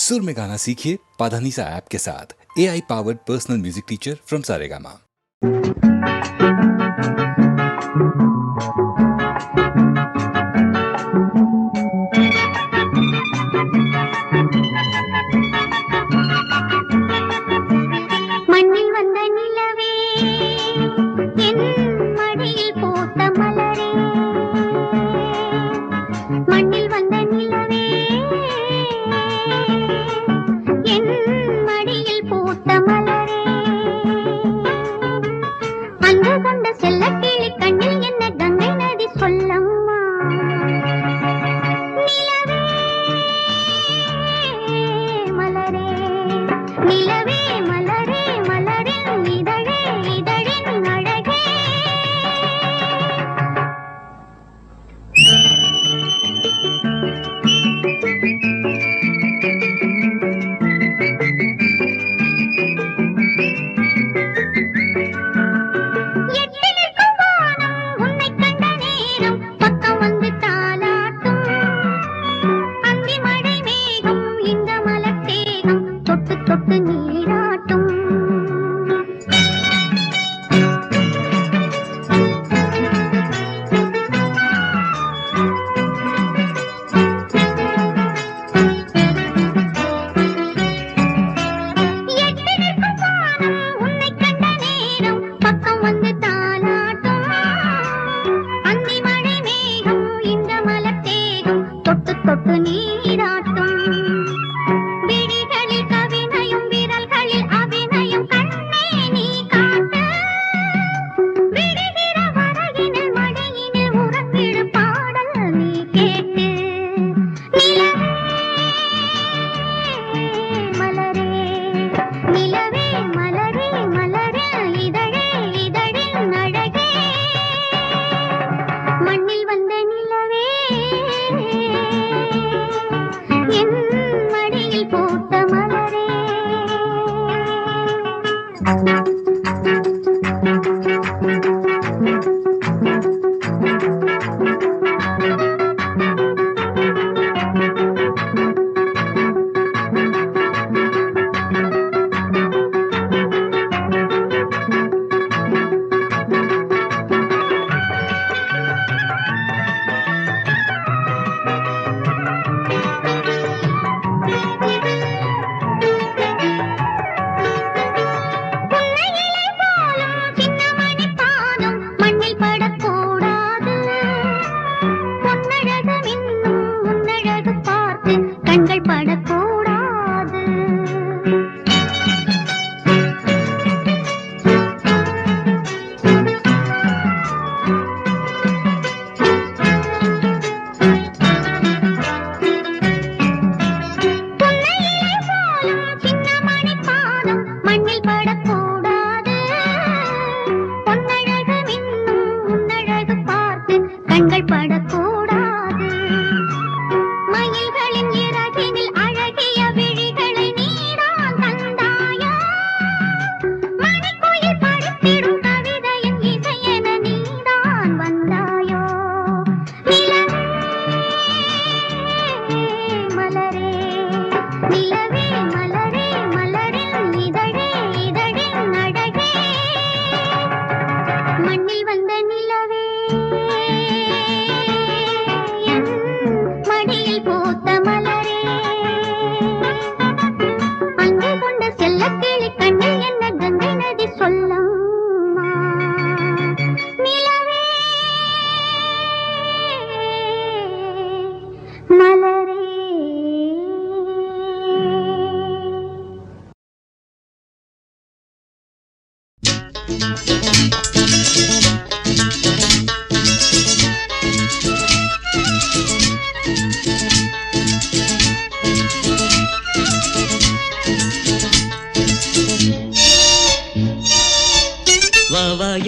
सुर में गाना सीखिए पाधानीसा ऐप के साथ। AI powered personal music teacher from Saregama.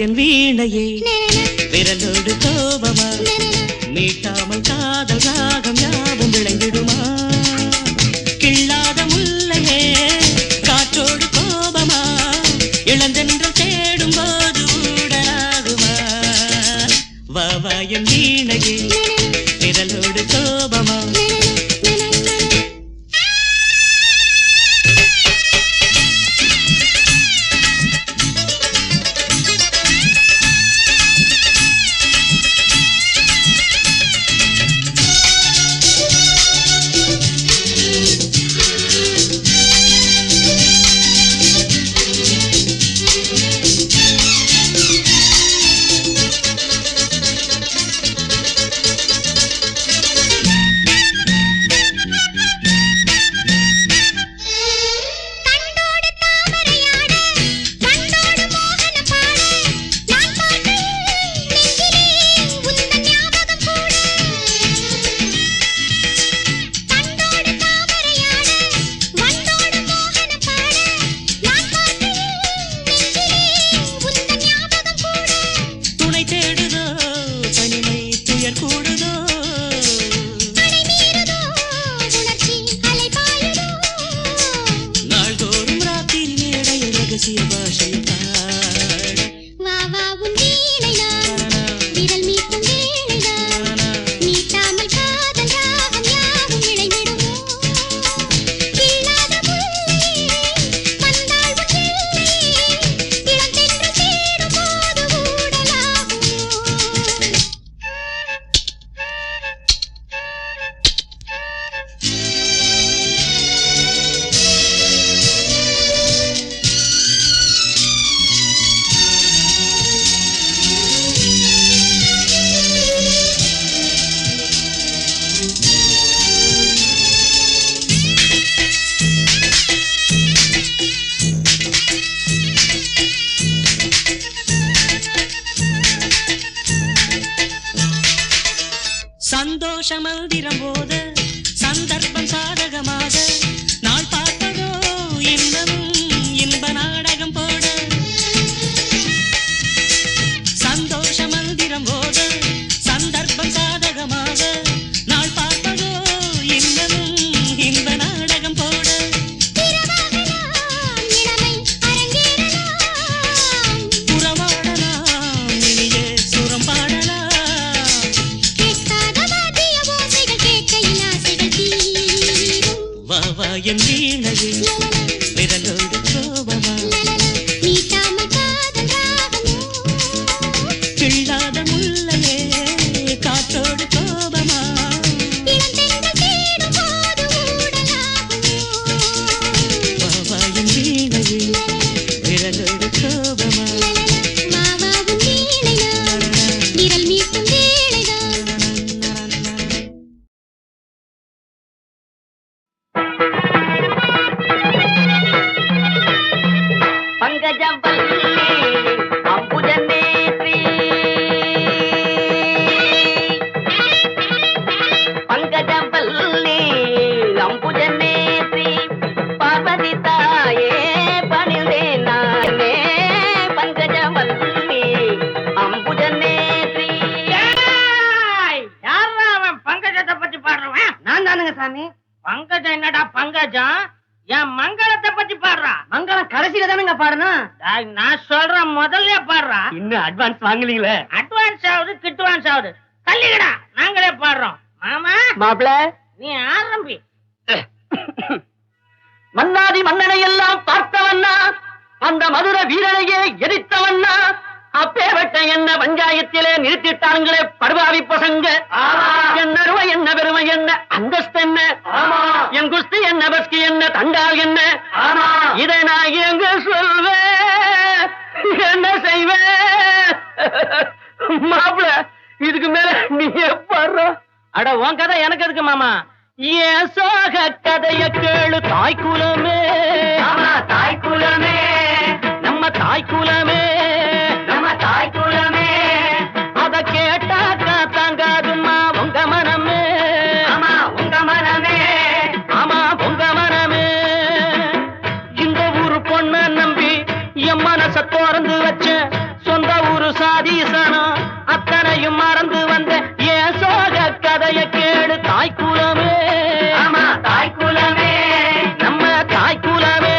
என் வீணையே விரலோடு கோபமா மீட்டாமல் காதல் ராகம் யாவும் விளைந்திடுமா கிள்ளாத முல்லையே காற்றோடு கோபமா இளந்தென்று தேடும் போது ஊடலாகுமா வாவா என் வீணையே விரலோடு கோபமா சந்தோஷ மந்திரம் போத சந்தர்ப்பம் சாதகமாக நாள் பார்ப்பதோ இன்னமும் இன்ப நாடகம் போட சந்தோஷ மந்திரம் போத சந்தர்ப்பம் சாதகமாக நாள் பார்ப்பதோ இன்னமும் இன்ப நாடகம் போட புறமாடலாம் இனிய சுரம் பாடலாம் வா வா என் வீணையே விரலோடு கோபமா கிள்ளாத முல்லையே காற்றோடு கோபமா வா வா என் வீணையே விரலோடு கோபமா பங்கஜம் என்னடா பங்கஜம் என் மங்களத்தை பத்தி பாடுறா. மங்களம் கடைசியில தானுங்க பாடணும். நான் சொல்றேன் முதல்ல பாடுறா. இன்னும் அட்வான்ஸ் வாங்கலீங்களே? அட்வான்ஸ் ஆகுது கிட்வான்ஸ் ஆகுது. தள்ளிக்கடா நாங்களே பாடுறோம். மாமா மாப்பிள நீ ஆரம்பி. மன்னாதி மன்னனை எல்லாம் பார்த்தவன்னா, அந்த மதுர வீரனையே எரித்தவன்னா, அப்பேவட்ட என்ன பஞ்சாயத்திலே நிறுத்திட்டாங்களே படுபாவி பசங்க. என்ன அருமை என்ன பெருமை என்ன அந்தஸ்து என்ன, என் குஸ்தி என்ன பஸ்கி என்ன தண்டால் என்ன, இதை நான் எங்க சொல்வேன் என்ன செய்வேன்? மாப்பிள இதுக்கு மேல நீ பாடுற. அட உன் கதை எனக்கு எதுக்கு மாமா? ஏன் சோக கதைய கேளு தாய்க்குலமே, தாய்க்குலமே நம்ம தாய்க்குலமே, நம்ம தாய்க்குலமே. அத கேட்டாக்கா தாங்காதுமா உங்க மனமே. ஆமா உங்க மனமே. ஆமா உங்க மனமே. இந்த ஊரு பொண்ண நம்பி என் மனச திறந்து வச்ச, சொந்த ஊரு சாதீசனம் அத்தனையும் மறந்து வந்த ஏன் சோக கதைய கேளு தாய்க்குலமே. ஆமா தாய்க்குலமே நம்ம தாய்க்குலமே.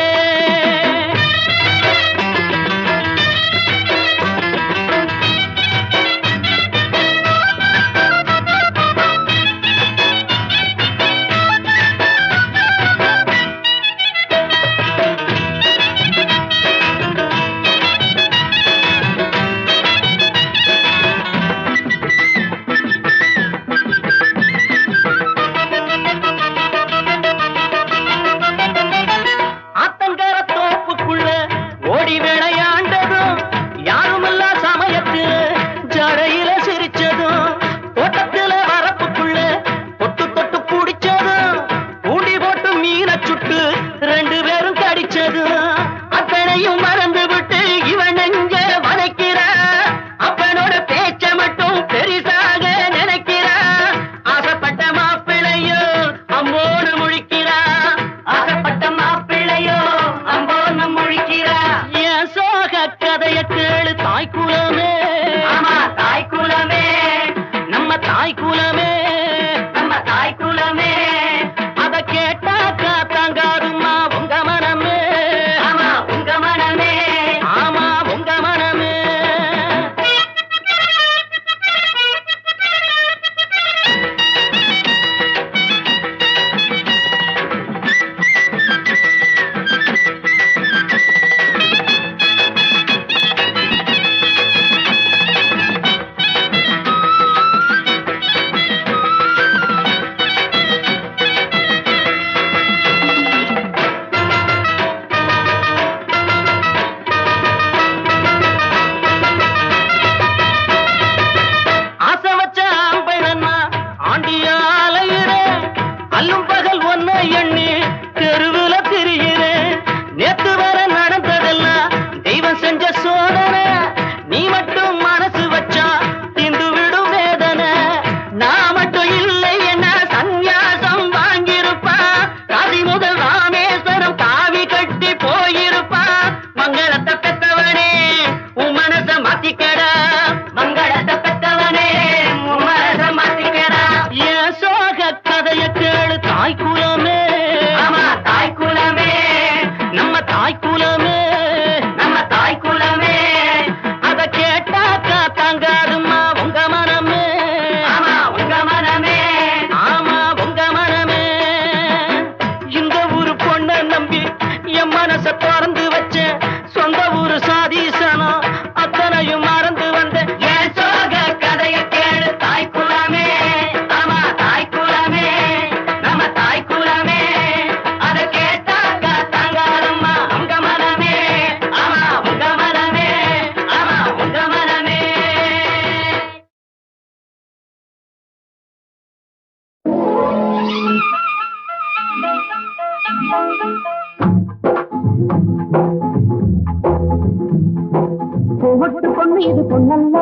பூமொட்டு பொண்ணு இது பொண்ணல்ல,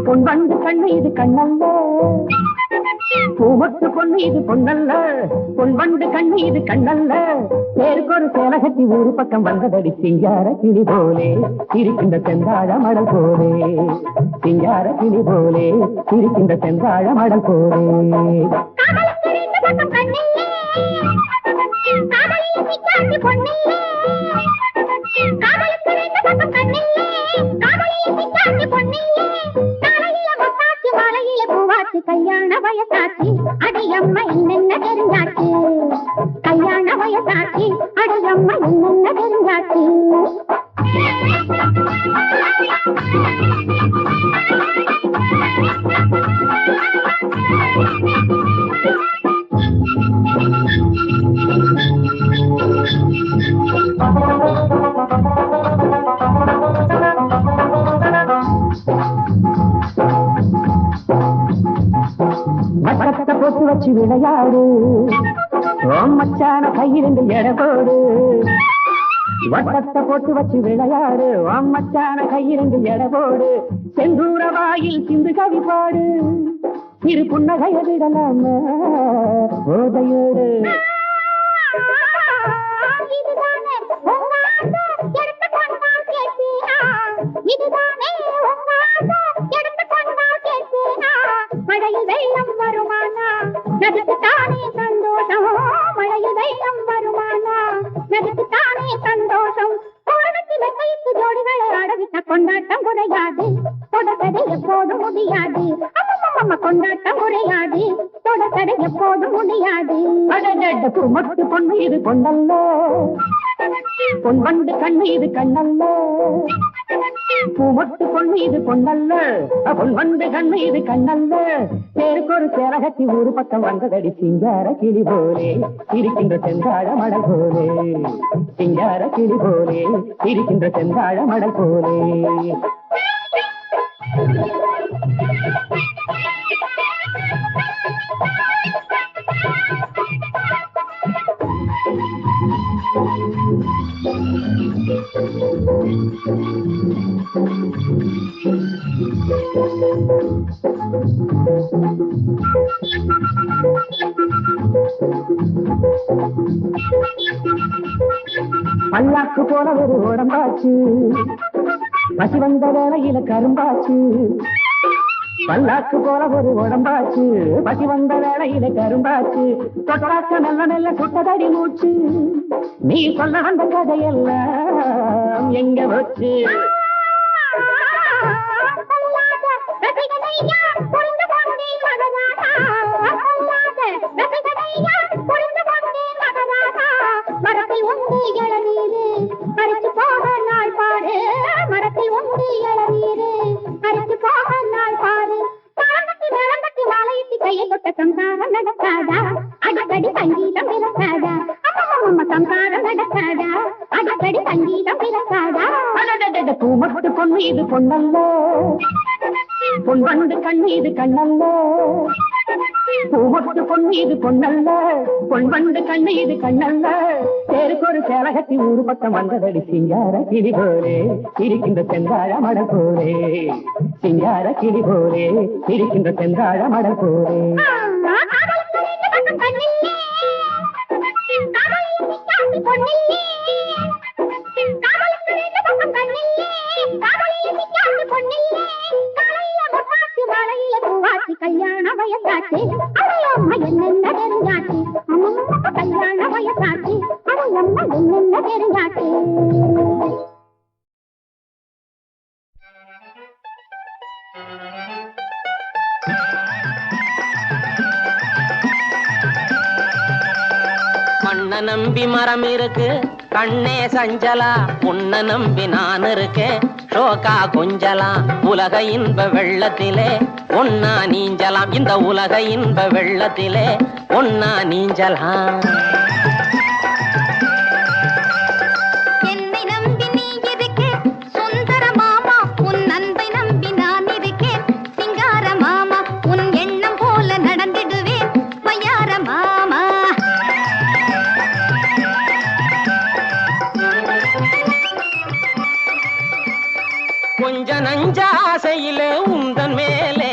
பொன் வந்து கண்ணு இது கண்ணல்ல. பூமொட்டு பொண்ணு இது பொண்ணல்ல, பொன் வந்து கண்ணு இது கண்ணல்ல. பேருக்கு ஒரு சேலகத்தி ஊரு பக்கம் வந்ததடி சிங்கார கிளி போலே இருக்கின்ற செந்தாழ மடல் போலே. சிங்கார கிளி போலே இருக்கின்ற செந்தாழ மடல் போலே. கல்யாண வயசாட்சி அடையம்மா என்னென்ன தெரிஞ்சாச்சு. கல்யாண வயசாட்சி அடையம்மா என்னென்ன தெரிஞ்சாச்சு. வட்டத்தை போட்டு வச்சு விளையாடு, மச்சான கையிலிருந்து எடை போடு. வட்டத்தை போட்டு வச்சு விளையாடு, மச்சான கையிலிருந்து எடை போடு. செந்தூர வாயில் சிந்து கவி பாடு, இரு புன்னகைய விடலாமா ஓதையோடு. மழையில் வெள்ளம் வருமானா நதிக்கு தானே சந்தோஷம். மழையில் வெள்ளம் வருமானா நதிக்கு தானே சந்தோஷம். கோலத்தில கைத்து ஜோடிகளை அடவிட்ட கொண்டாட்டம் குறையாது, தொடர்கதை எப்போதும் முடியாது. அம்மா கொண்டாட்டம் குறையாது, தொடர்கதை எப்போதும் முடியாது. பூமொட்டு பொண்ணு இது பொண்ணல்ல, பொன் வந்து கண்ணு இது கண்ணல்ல. பூமொட்டு பொண்ணு இது பொண்ணல்ல, பொன் வந்து கண்ணு இது கண்ணல்ல. பேருக்கு ஒரு சேலகத்தி ஊரு பக்கம் வந்ததடி சிங்கார கிளி போலே இருக்கின்ற செந்தாழ மடல் போலே. சிங்கார கிளி போலே இருக்கின்ற செந்தாழ மடல் போலே. பல்லாக்கு போல ஒரு உடம்பாச்சு, பசி வந்த வேளையில கரும்பாச்சு. பல்லாக்கு போல ஒரு உடம்பாச்சு, பசி வந்த வேளையில கரும்பாச்சு. தொட்டாக்க நல்ல நல்ல சுட்டதடி மூச்சு, நீ சொல்ல வந்த கதையெல்லாம் எங்க வச்சு. மரத்தில் உண்டு இளநீரு அரைச்சு போக நாள் பாரு. மரத்தில் உண்டு இளநீரு அரைச்சு போக நாள் பாரு. தாளத்தி மேளம்பட்டி மாலையிட்டு கையை தொட்ட சம்சாரம் நடக்காதா, அடிக்கடி சங்கீதம் பிறக்காதா. அம்மா சம்சாரம் நடக்காதா, அடிக்கடி சங்கீதம் பிறக்காதா. பூமொட்டு பொண்ணு இது பொண்ணல்ல, பொன் வந்து கண்ணு இது கண்ணல்ல. பூமொட்டு பொண்ணு இது பொண்ணல்ல, பொன் வந்து கண்ணு இது கண்ணல்ல. பேருக்கு ஒரு சேலகத்தி ஊரு பக்கம் வந்ததடி சிங்கார கிளி போலே இருக்கின்ற செந்தாழ மடல் போலே. சிங்கார கிளி போலே இருக்கின்ற செந்தாழ மடல் போலே. கல்யாண வயசாச்சு அடையம்மா என்னென்ன தெரிஞ்சாச்சு. கல்யாண வயசாச்சு அடையம்மா என்னென்ன தெரிஞ்சாச்சு. மண்ண நம்பி மரம் இருக்கு கண்ணே சஞ்சலா, உன்ன நம்பி நான் இருக்கேன் ஷோகா கொஞ்சலாம். உலக இன்ப வெள்ளத்திலே ஒன்னா நீஞ்சலாம், இந்த உலக இன்ப வெள்ளத்திலே ஒன்னா நீஞ்சலாம். என்னை நம்பி நீ இருக்க சுந்தர மாமா, உன் அன்பை நம்பி நான் இருக்கேன் சிங்கார மாமா. உன் எண்ணம் போல நடந்திடுவேன் பையார மாமா. ஆசையிலே உந்தன் மேலே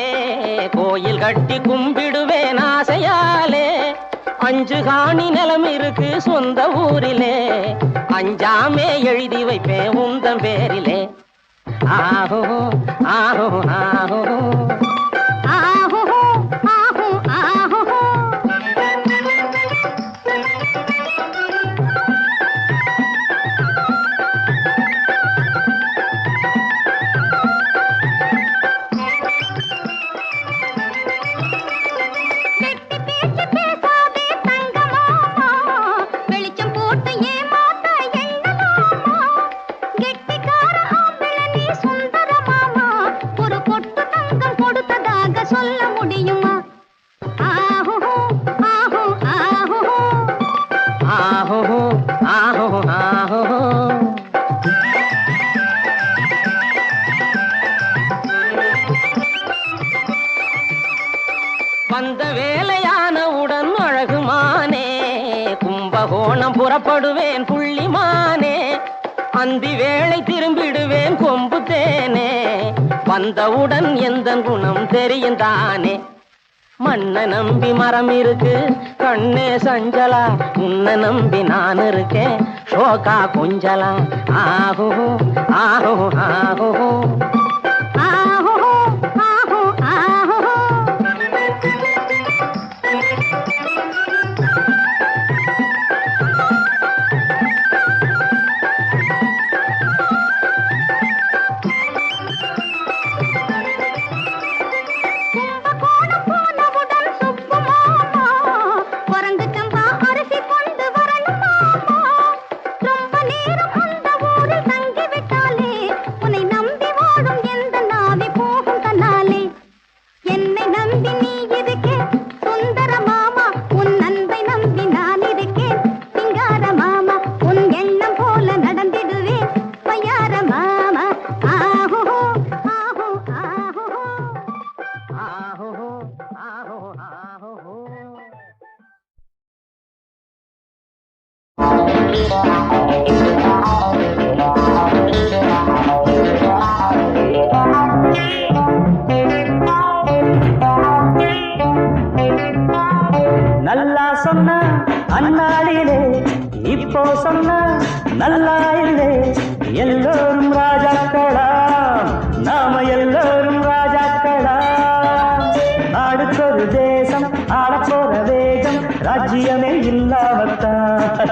கோயில் கட்டி கும்பிடுவேன் ஆசையாலே. 5 காணி நிலம் இருக்கு சொந்த ஊரிலே, அஞ்சாமே எழுதி வைப்பேன் உந்தன் பேரிலே. ஆஹோ ஆஹோ ஆஹோ ஆஹோ ஆஹோ ஆஹோ சொல்ல முடியுமா? ஆஹோ ஆஹோ ஆஹோ ஆஹோ ஆஹோ ஆஹோ. வந்த வேலையானவுடன் அழகுமானே கும்பகோணம் புறப்படுவேன் புள்ளிமானே. அந்தி வேளை திரும்பிடுவேன் கொம்பு தேனே, வந்தவுடன் எந்த குணம் தெரியும் தானே. மண்ணை நம்பி மரம் இருக்கு கண்ணே சஞ்சலா, உன்னை நம்பி நான் இருக்கேன் ஷோகா கொஞ்சலா. ஆஹோ ஆஹோ ஆஹோ ஆஹோ ஆஹோ ஆஹோ கும்பகோணம் போனவுடன் சுப்பு மாமா குரங்கு சம்பா அரிசி கொண்டு வரணும் மாமா. ரொம்ப நேரம் அந்த ஊரில் தங்கி விட்டாலே உன்னை நம்பி வாழும் எந்த நாவி போகும் தன்னாலே. என்னை நம்பி நீ இருக்கே சுந்தர மாமா, உன் அன்பை நம்பி நான் இருக்கேன் சிங்கார மாமா. உன் எண்ணம் போல நடந்திடுவேன் பையார மாமா. ஆஹோ ஆஹோ ஆஹோ ஆஹோ ஆஹோ ஆஹோ. நல்லா சொன்ன அந்நாளிலே இப்போ சொன்ன நல்லா இல்லை. எல்லோரும் ராஜாக்களா, நாம எல்லோரும் ராஜாக்களா. நாடுக்கொரு தேசம் ஆளப்போற வேகம், ராஜ்யமே இல்லாமத்தான்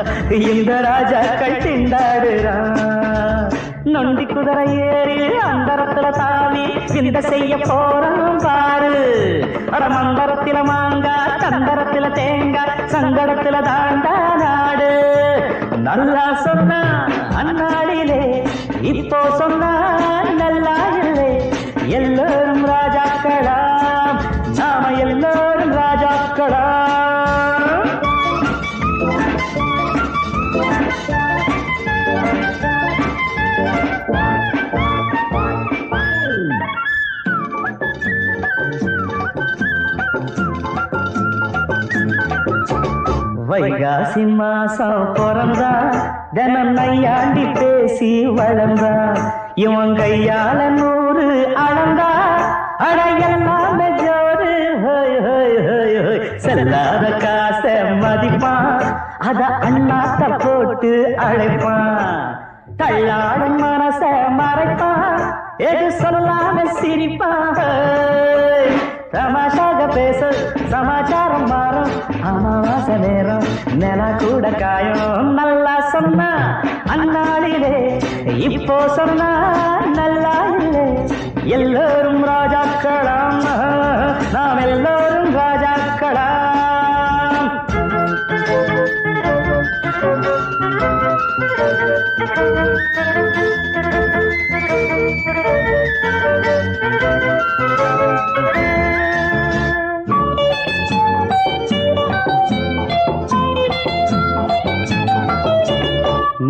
இந்த ராஜாக்கள் திண்டாடுறான். நொண்டி குதிரை ஏறி அந்தரத்துல தாவி இந்த செய்ய போறோம் பாரு. அட மந்தரத்தில மாங்காய், தந்தரத்தில தேங்காய், சங்கடத்தில தாண்டா நாடு. நல்லா சொன்னா அந்நாளிலே இப்போ சொன்னா நல்லா இல்லை. எல்லோரும் ராஜாக்களா, நாம எல்லோரும் ராஜாக்களா. வைகாசி மாசம் பிறந்தா தினம் நையாண்டி பேசி வளர்ந்தா. இவன் கையால 100 அளந்தா அடையெல்லாம் ஜோறு. செல்லாத காசை மதிப்பான், அத அண்ணாத்த போட்டு அழைப்பான். தள்ளாடும் மனச மறைப்பான், எது சொல்லாம சிரிப்பான். தமாஷாக பேச சமாச்சாரம் மாறும், அமாவாசை நேரம் நில கூட காயும். நல்லா சொன்னா அந்நாளிலே இப்போ சொன்னா நல்லா இல்லை. எல்லோரும் ராஜாக்களாம், நாம் எல்லோரும் ராஜாக்களாம்.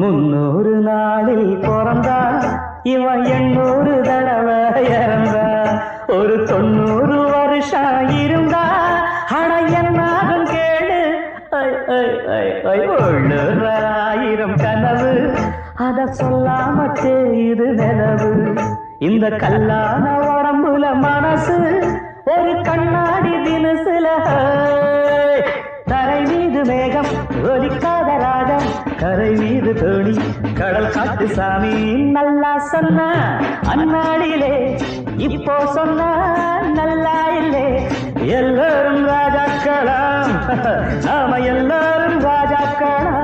முன்னூறு நாளில் பிறந்தா இவன் 800 தடவை இறந்தா. ஒரு 90 வருஷம் இருந்தா அட என்னாகும் கேளு. உள்ளூர் 1000 கனவு, அத சொல்லாம தெரியுது நிலவு. இந்த கல்லான உடம்புல மனசு ஒரு கண்ணாடி தினசுல தரை மீது மேகம் ஒலிக்காத ராகம் கரை மீது தோணி கடல் காட்டு சாமி நல்லா சொன்ன அந்நாடிலே இப்போ சொன்ன நல்லா இல்லை எல்லோரும் ராஜாக்கலாம் நாம எல்லாரும் ராஜாக்கலாம்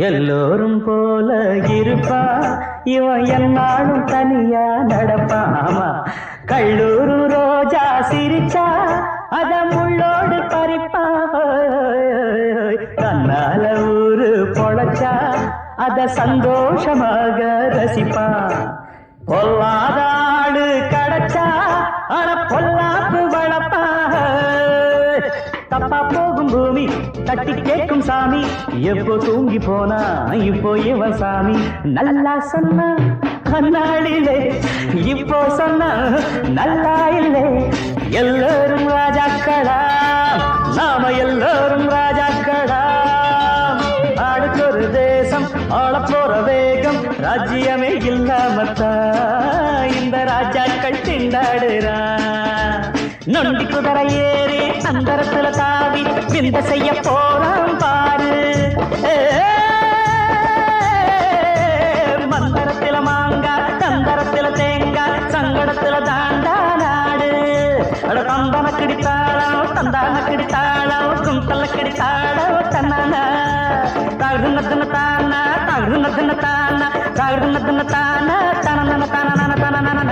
எல்லோரும் போல இருப்பா இவன் என்னாலும் தனியா நடப்பாமா கல்லூரு ரோஜா சிரிச்சா அத முள்ளோடு பறிப்பா கண்ணால ஊரு பொழச்சா அத சந்தோஷமாக ரசிப்பா பொல்லாத ஆளு கிடைச்சா அட பொல்லாப்பு வளப்பா தப்பா போகும் பூமி தட்டி கேட்கும் சாமி எப்போ தூங்கி போனா இப்போ இவன் சாமி நல்லா சொன்ன கண்ணாடியிலே இப்போ சொன்ன நல்லா இல்லை எல்லோரும் ராஜாக்களா நாம எல்லோரும் ராஜாக்களா அடுத்தொரு தேசம் ஆளப்போற வேகம் ராஜ்யமே இல்லாமத்தான் இந்த ராஜாக்கள் திண்டாடுறான் நொண்டி குதிரை ஏறி அந்தரத்துல தாவி விந்த செய்ய போறான் பாரு மந்தரத்துல மாங்காய் தந்தரத்துல தேங்காய் சங்கடத்துல தாண்டா நாடு அட தந்தன கிடித்தாளம் தந்தான கிடித்தாளம் குந்தல கிடித்தாளம் தன்னான தகுனதுன்னு தானா தகுனதுன்னு தானா தகுனதுன்னு தானா தனன தனன தனன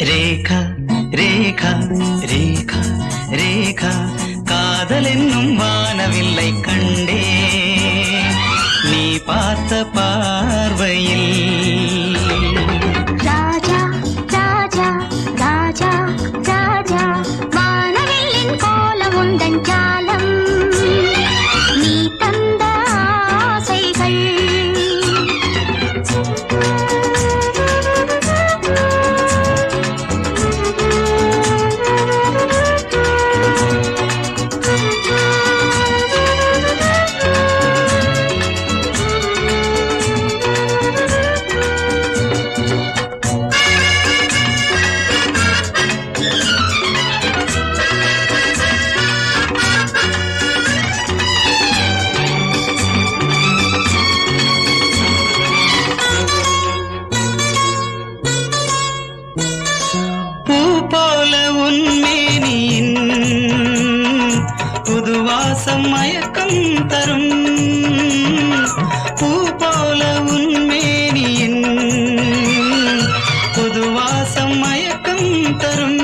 ரேகா ரேகா ரேகா ரேகா காதல் என்னும் வானவில்லை கண்டே நீ பார்த்த பார்வையில் ராஜா ராஜா ராஜா ராஜா வானவில்லின் கோலம் உந்தன் ஜாலம் நீ தந்த ஆசைகள் மயக்கம் தரும் பூ போல உன்மேனியின் புதுவாசம் மயக்கம் தரும்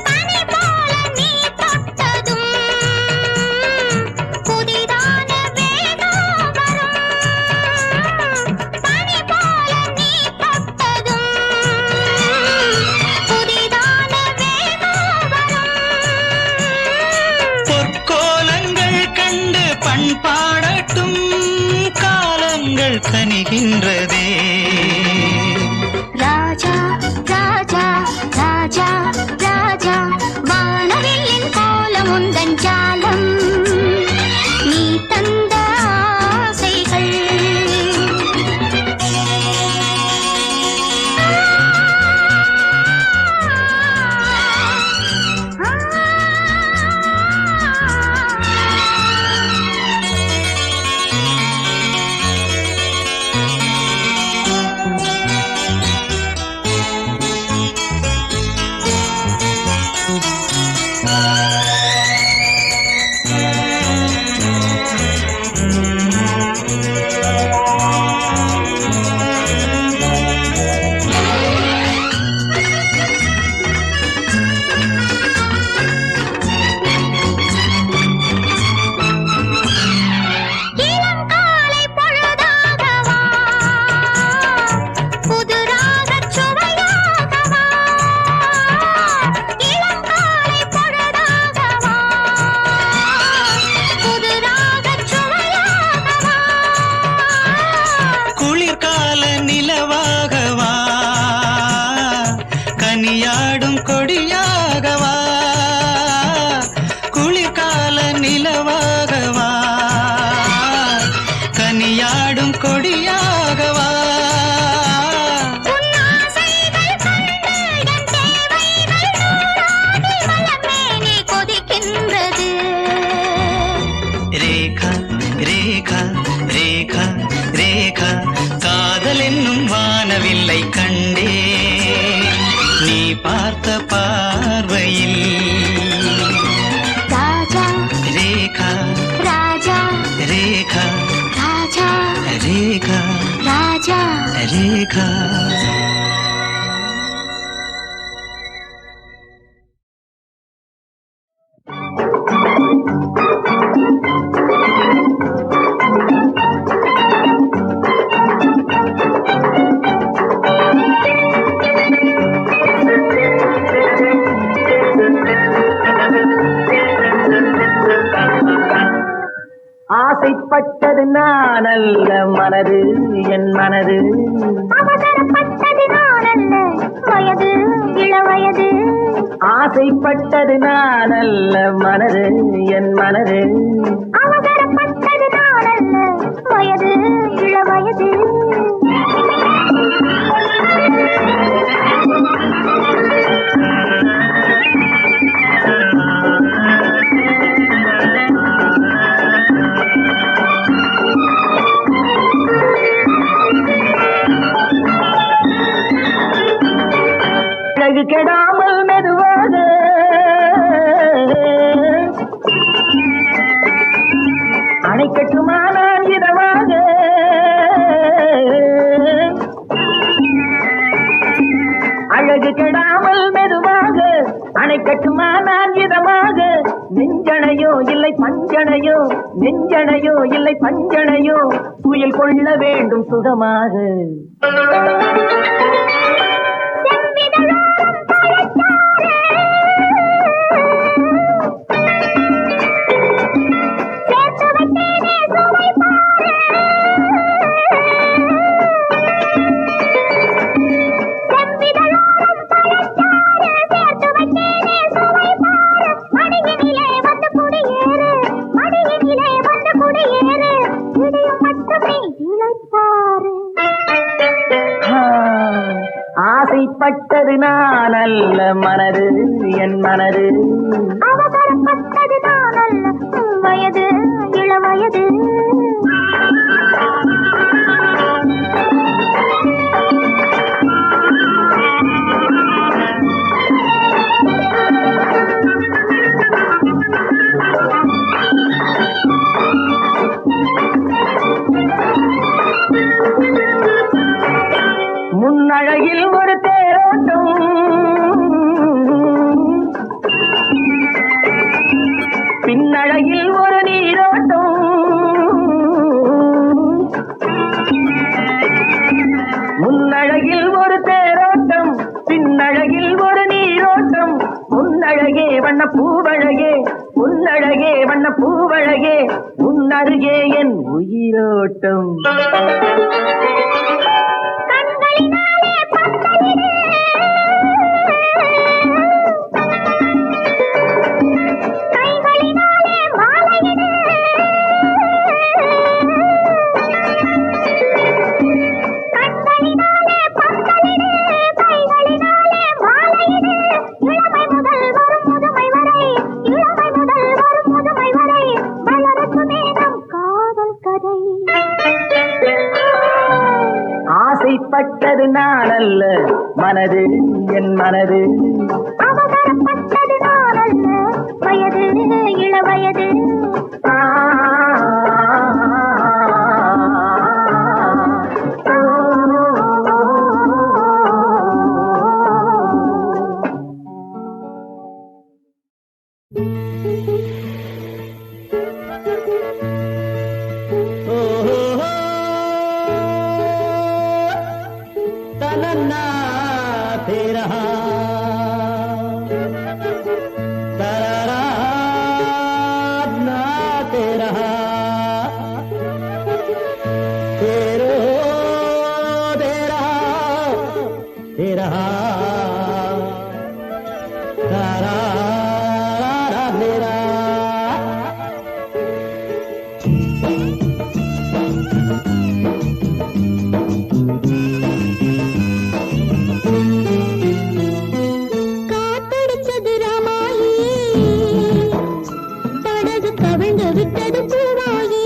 பனி போல நீ தொட்டதும் புதிதான வேகம் வரும் பனி போல நீ தொட்டதும் புதிதான வேகம் வரும் பொற்கோலங்கள் கண்டு பண்பாடட்டும் காலங்கள் கனிகின்றதே ராஜா ராஜா ராஜா ராஜா வானவில்லின் கோலம் உந்தன் ஜாலம் நீ தந்த ஆசைகள் இளங்காலை பொழுதாகவா புதுராகச் சுவையாகவா இளங்காலை பொழுதாகவா புதுராகச் சுவையாகவா குளிர்கால நிலவாகவா கனியாடும் கொடியாகவா குளிர்கால நிலவாகவா கனியாடும் கொடியாகவா உன் ஆசைகள் கண்டு என் தேவைகள் நூறாகி வளமேனி கொதிக்கின்றது ரேகா ரேகா ரேகா ரேகா காதல் என்னும் வானவில்லை கண்டே நீ பார்த்த பார்வையில் ராஜா ரேகா ராஜா ரேகா ராஜா ரேகா ராஜா ரேகா ஆசைப்பட்டது நான் அல்ல மனது என் மனது அவசரப்பட்டது நான் அல்ல வயது இளவயது ஆசைப்பட்டது நான் அல்ல மனது என் மனது அவசரப்பட்டது நான் அல்ல வயது இளவயது அழகு கெடாமல் மெதுவாக அணைக்கட்டுமா நான் இதமாக அணைக்கட்டுமா நான் இதமாக நெஞ்சனையோ இல்லை பஞ்சனையோ நெஞ்சனையோ இல்லை பஞ்சனையோ துயில் கொள்ள வேண்டும் சுகமாக ஆசைப்பட்டது நான் அல்ல மனது என் மனது அவசரப்பட்டது நான் அல்ல வயது இளவயது முன்னழகில் ஒரு தேரோட்டம் பின்னழகில் ஒரு நீரோட்டம் முன்னழகில் ஒரு தேரோட்டம் பின்னழகில் ஒரு நீரோட்டம் முன்னழகே வண்ண பூவழகே முன்னழகே வண்ண பூவழகே முன்னருகே என் உயிரோட்டம் ஆசைப்பட்டது நான் அல்ல மனது என் மனது அவசரப்பட்டது நான் அல்ல வயது இளவயது விட்டது பூவாகி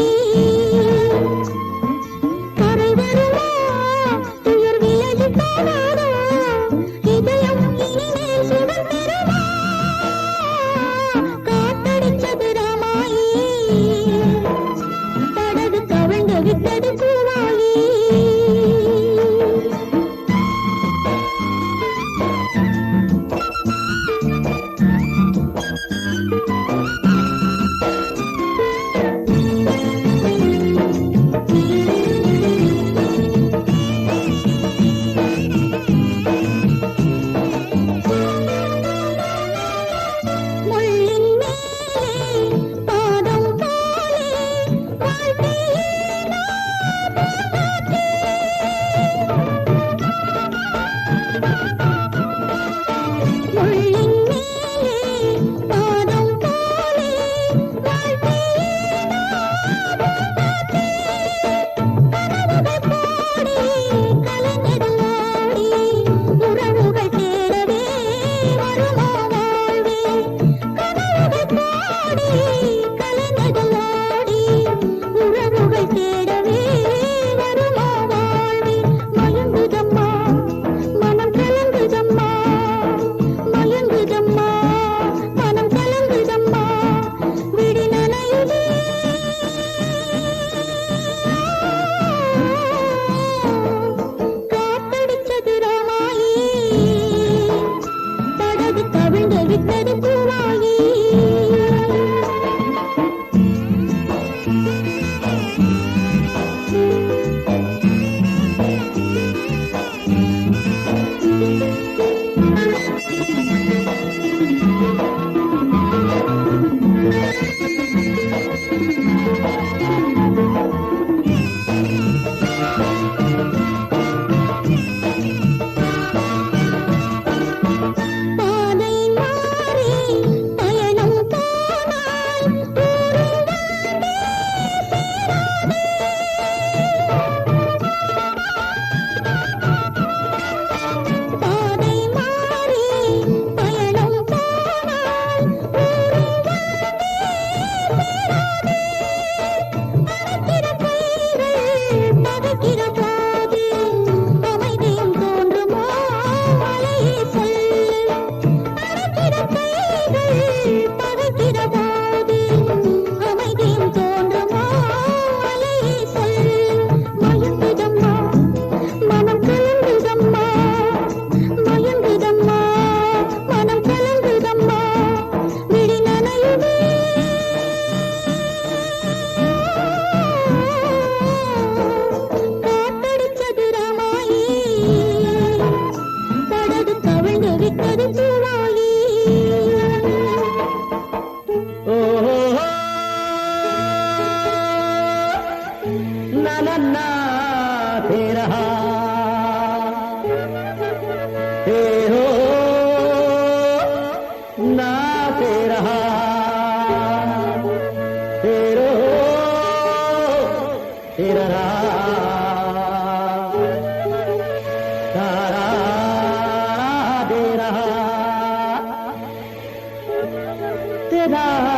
नन्ना दे रहा हे हो ना दे रहा तेरो तेरा तारा दे रहा तेरा